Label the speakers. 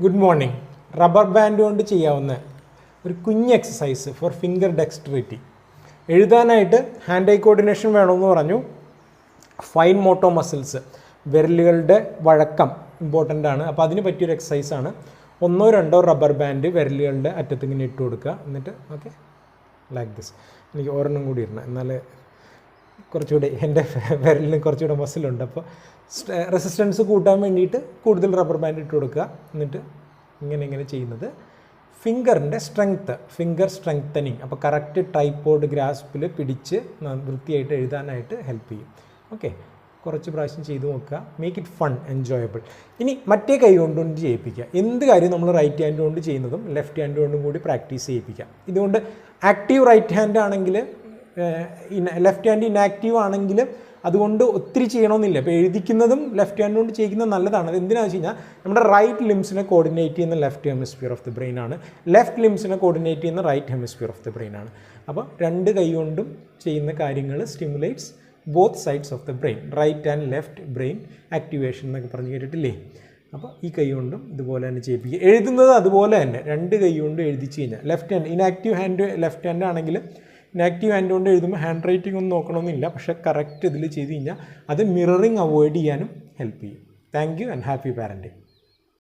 Speaker 1: Good morning. Rubber band കൊണ്ട് ചെയ്യാവുന്ന ഒരു കുഞ്ഞ് എക്സസൈസ് ഫോർ ഫിംഗർ ഡെക്സ്ട്രിറ്റി. എഴുതാനായിട്ട് ഹാൻഡ് ഐ കോർഡിനേഷൻ വേണമെന്ന് പറഞ്ഞു. ഫൈൻ മോട്ടോ മസിൽസ്, വിരലുകളുടെ വഴക്കം ഇമ്പോർട്ടൻ്റ് ആണ്. അപ്പോൾ അതിന് പറ്റിയൊരു എക്സസൈസാണ്. 1-2 റബ്ബർ ബാൻഡ് വിരലുകളുടെ അറ്റത്ത് ഇങ്ങനെ ഇട്ട് കൊടുക്കുക. എന്നിട്ട് ഓക്കെ ലൈക്ക് ദിസ്. എനിക്ക് ഒരെണ്ണം കൂടി ഇടണം, എന്നാൽ കുറച്ചുകൂടി എൻ്റെ വിരലിന് കുറച്ചുകൂടെ മസിലുണ്ട്. അപ്പോൾ റെസിസ്റ്റൻസ് കൂട്ടാൻ വേണ്ടിയിട്ട് കൂടുതൽ റബ്ബർ ബാൻഡ് ഇട്ട് കൊടുക്കുക. എന്നിട്ട് ഇങ്ങനെ ചെയ്യുന്നത് ഫിംഗറിൻ്റെ ഫിംഗർ സ്ട്രെങ്തനിങ്. അപ്പോൾ കറക്റ്റ് ട്രൈപോഡ് ഗ്രാസ്പിൽ പിടിച്ച് വൃത്തിയായിട്ട് എഴുതാനായിട്ട് ഹെൽപ്പ് ചെയ്യും. ഓക്കെ, കുറച്ച് പ്രാവശ്യം ചെയ്ത് നോക്കുക. Make it fun, enjoyable. ഇനി മറ്റേ കൈ കൊണ്ടുകൊണ്ട് ചെയ്യിപ്പിക്കുക. എന്ത് കാര്യം നമ്മൾ റൈറ്റ് ഹാൻഡ് കൊണ്ട് ചെയ്യുന്നതും ലെഫ്റ്റ് ഹാൻഡ് കൊണ്ടും കൂടി പ്രാക്ടീസ് ചെയ്യിപ്പിക്കാം. ഇതുകൊണ്ട് ആക്റ്റീവ് റൈറ്റ് ഹാൻഡ് ആണെങ്കിൽ, ലെഫ്റ്റ് ഹാൻഡ് ഇനാക്റ്റീവ് ആണെങ്കിൽ അതുകൊണ്ട് ഒത്തിരി ചെയ്യണമെന്നില്ല. ഇപ്പോൾ എഴുതിക്കുന്നതും ലെഫ്റ്റ് ഹാൻഡ് കൊണ്ട് ചെയ്യിക്കുന്നത് നല്ലതാണ്. അത് എന്തിനാണെന്ന് വെച്ച് കഴിഞ്ഞാൽ നമ്മുടെ റൈറ്റ് ലിംസിനെ കോർഡിനേറ്റ് ചെയ്യുന്ന left hemisphere of the brain ആണ്, ലെഫ്റ്റ് ലിംസിനെ കോർഡിനേറ്റ് ചെയ്യുന്ന right hemisphere of the brain ആണ്. അപ്പോൾ രണ്ട് കൈ കൊണ്ടും ചെയ്യുന്ന കാര്യങ്ങൾ stimulates both sides of the brain, right and left brain activation എന്നൊക്കെ പറഞ്ഞു കേട്ടിട്ടില്ലേ. അപ്പോൾ ഈ കൈ കൊണ്ടും ഇതുപോലെ തന്നെ ചെയ്യിപ്പിക്കുക. എഴുതുന്നത് അതുപോലെ തന്നെ രണ്ട് കൈ കൊണ്ട് എഴുതിച്ച് കഴിഞ്ഞാൽ, left hand inactive hand left hand ആണെങ്കിൽ ഇനാക്റ്റീവ് ഹാൻഡ് കൊണ്ട് എഴുതുമ്പോൾ ഹാൻഡ് റൈറ്റിംഗ് ഒന്നും നോക്കണമെന്നില്ല. പക്ഷേ കറക്റ്റ് ഇതിൽ ചെയ്ത് കഴിഞ്ഞാൽ അത് മിററിങ് അവോയ്ഡ് ചെയ്യാനും ഹെൽപ്പ് ചെയ്യും. Thank you and happy parenting.